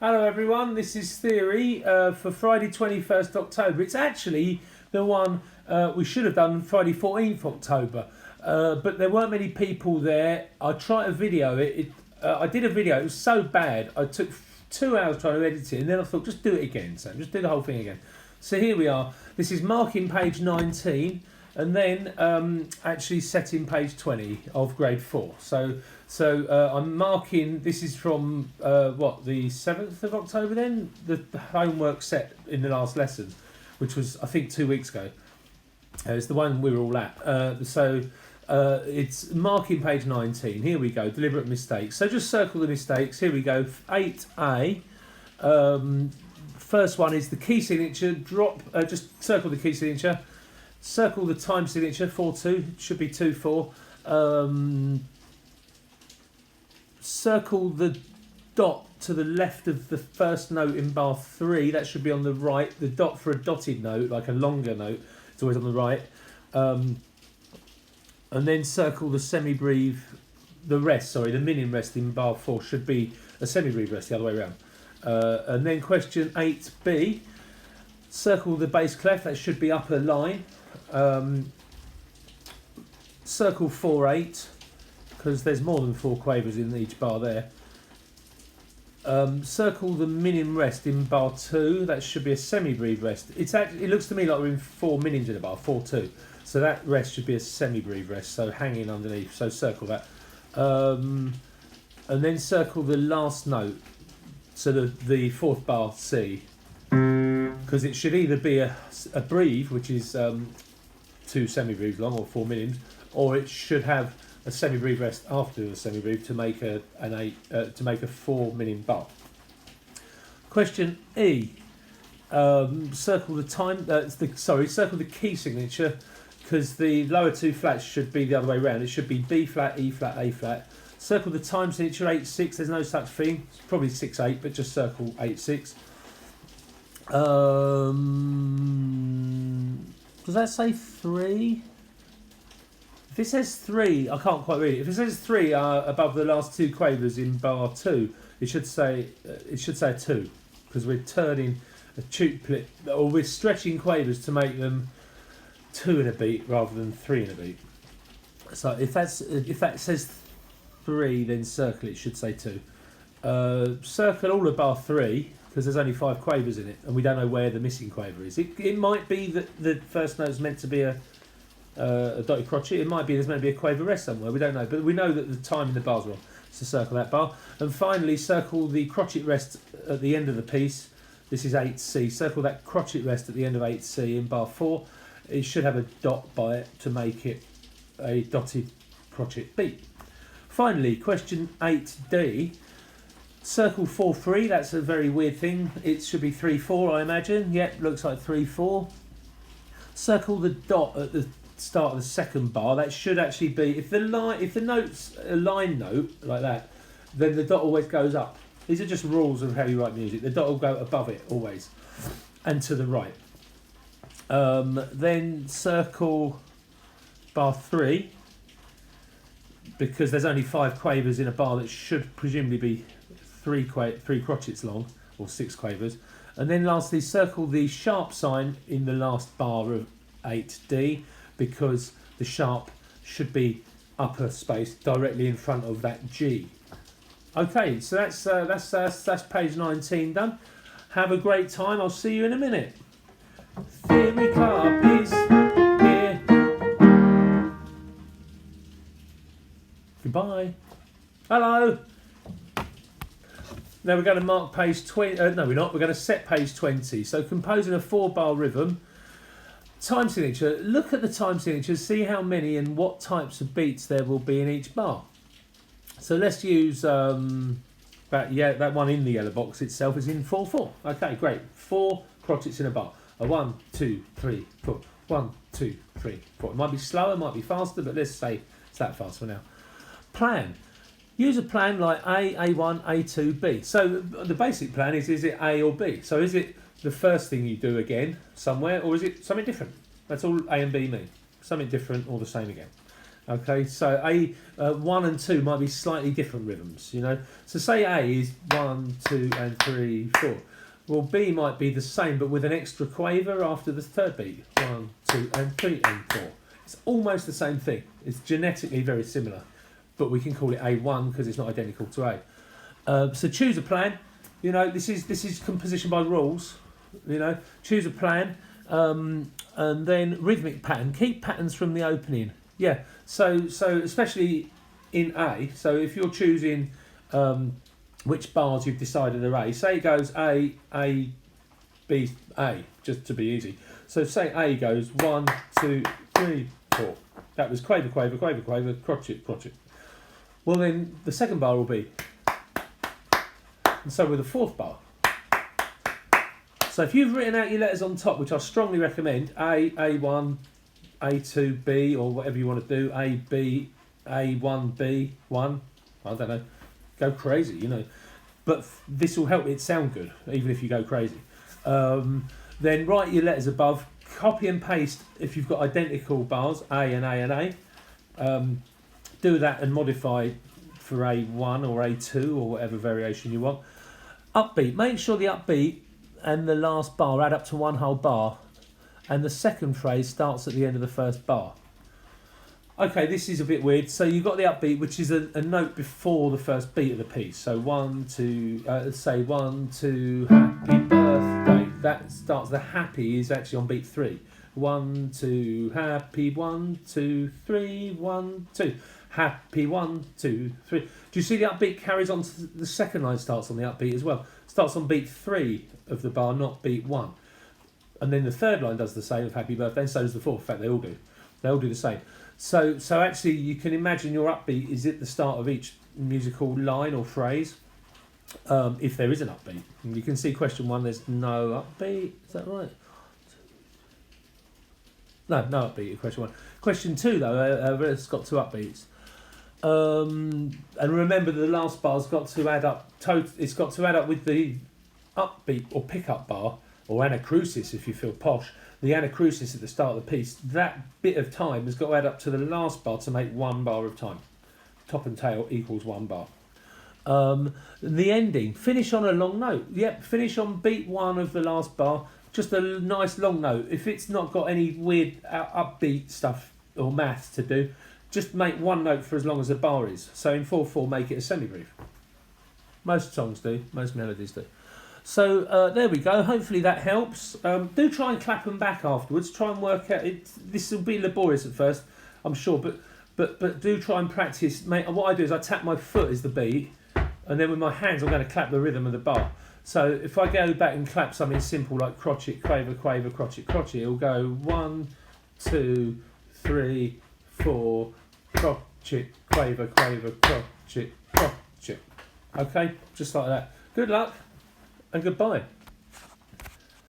Hello everyone, this is Theory for Friday 21st October. It's actually the one we should have done Friday 14th October, but there weren't many people there. I tried to video it. I did a video, it was so bad, I took 2 hours trying to edit it, and then I thought, just do it again, Sam, just do the whole thing again. So here we are, this is marking page 19, and then actually setting page 20 of grade 4. So I'm marking, this is from the 7th of October then? The homework set in the last lesson, which was I think 2 weeks ago. It's the one we were all at. It's marking page 19. Here we go, deliberate mistakes. So just circle the mistakes. Here we go, 8A. First one is the key signature. Just circle the key signature. Circle the time signature, 4-2, should be 2-4. Circle the dot to the left of the first note in bar 3, that should be on the right. The dot for a dotted note, like a longer note, it's always on the right. And then circle the semi-breve, the minim rest in bar 4 should be a semi-breve rest the other way around. And then question 8B, circle the bass clef, that should be upper line. Circle 4/8 because there's more than 4 quavers in each bar there. Circle the minim rest in bar 2, that should be a semi-breve rest. It looks to me like we're in 4 minims in a bar, 4/2. So that rest should be a semi-breve rest, so hanging underneath, so circle that. And then circle the last note, so the 4th bar C, because it should either be a breve, which is 2 semi-breves long or 4 minims, or it should have a semi-breve rest after the semi-breve to make a 4 minim bar. Question E. Circle the time. Circle the key signature, because the lower 2 flats should be the other way around. It should be B flat, E flat, A flat. Circle the time signature, 8/6. There's no such thing. It's probably 6/8, but just circle 8/6. Does that say 3? If it says 3, I can't quite read it. If it says 3 above the last 2 quavers in bar 2, it should say a 2, because we're turning a tuplet, or we're stretching quavers to make them 2 in a beat rather than 3 in a beat. So if that says 3, then circle it should say 2. Circle all of bar 3, because there's only 5 quavers in it, and we don't know where the missing quaver is. It might be that the first note is meant to be a dotted crotchet. It might be there's meant to be a quaver rest somewhere. We don't know, but we know that the time in the bar's wrong. So circle that bar, and finally circle the crotchet rest at the end of the piece. This is 8C. Circle that crotchet rest at the end of 8C in bar 4. It should have a dot by it to make it a dotted crotchet beat. Finally, question 8D. Circle 4/3, that's a very weird thing. It should be 3/4, I imagine. Yep, looks like 3/4. Circle the dot at the start of the second bar. That should actually be, if the note's a line note like that, then the dot always goes up. These are just rules of how you write music. The dot will go above it always, and to the right. Then circle bar 3, because there's only 5 quavers in a bar that should presumably be 3 crotchets long, or 6 quavers. And then lastly, circle the sharp sign in the last bar of 8D, because the sharp should be upper space directly in front of that G. Okay, so that's page 19 done. Have a great time. I'll see you in a minute. Theory Club is here. Goodbye. Hello. Now we're going to mark page 20. No, we're not. We're going to set page 20. So composing a 4-bar rhythm. Time signature. Look at the time signatures. See how many and what types of beats there will be in each bar. So let's use that one in the yellow box itself is in 4/4. Okay, great. 4 crotchets in a bar. A 1, 2, 3, 4. 1, 2, 3, 4. It might be slower, it might be faster, but let's say it's that fast for now. Plan. Use a plan like A, A1, A2, B. So the basic plan is it A or B? So is it the first thing you do again somewhere, or is it something different? That's all A and B mean. Something different or the same again. Okay, so A 1 and 2 might be slightly different rhythms, you know. So say A is 1, 2, and 3, 4. Well, B might be the same, but with an extra quaver after the third beat. 1, 2, and 3, and 4. It's almost the same thing. It's genetically very similar, but we can call it A1 because it's not identical to A. So choose a plan. You know, this is composition by rules. You know, choose a plan, and then rhythmic pattern. Keep patterns from the opening. Yeah. So especially in A. So if you're choosing which bars you've decided are A, say it goes A, B, A, just to be easy. So say A goes 1, 2, 3, 4. That was quaver, quaver, quaver, quaver, crotchet, crotchet. Well then the second bar will be, and so with the fourth bar. So if you've written out your letters on top, which I strongly recommend, A, A1, A2, B, or whatever you want to do, A, B, A1, B, 1, I don't know, go crazy, you know. But this will help it sound good, even if you go crazy. Then write your letters above, copy and paste if you've got identical bars, A and A and A. Do that and modify for A1 or A2 or whatever variation you want. Upbeat, make sure the upbeat and the last bar add up to one whole bar, and the second phrase starts at the end of the first bar. Okay, this is a bit weird. So you've got the upbeat, which is a note before the first beat of the piece. So 1, 2, say 1, 2, happy birthday. That starts, the happy is actually on beat 3. 1, 2, happy, 1, 2, 3, 1, 2. Happy, 1, 2, 3. Do you see the upbeat carries on to the second line, starts on the upbeat as well? Starts on beat 3 of the bar, not beat 1. And then the third line does the same of happy birthday, and so does the fourth. In fact, they all do. They all do the same. So actually, you can imagine your upbeat is at the start of each musical line or phrase, if there is an upbeat. And you can see question 1, there's no upbeat. Is that right? No upbeat in question 1. Question 2, though, it's got 2 upbeats. And remember, the last bar's got to add up. It's got to add up with the upbeat or pickup bar, or anacrusis if you feel posh. The anacrusis at the start of the piece, that bit of time has got to add up to the last bar to make 1 bar of time. Top and tail equals 1 bar. The ending, finish on a long note. Yep, finish on beat 1 of the last bar. Just a nice long note. If it's not got any weird upbeat stuff or maths to do, just make 1 note for as long as the bar is. So in 4/4, make it a semi-brief. Most songs do, most melodies do. So there we go. Hopefully that helps. Do try and clap them back afterwards. Try and work out. This will be laborious at first, I'm sure, but do try and practice. What I do is I tap my foot as the beat, and then with my hands I'm going to clap the rhythm of the bar. So if I go back and clap something simple like crotchet, quaver, quaver, crotchet, crotchet, it'll go 1, 2, 3, 4, crotchet, quaver, quaver, crotchet, crotchet. Okay, just like that. Good luck. And goodbye.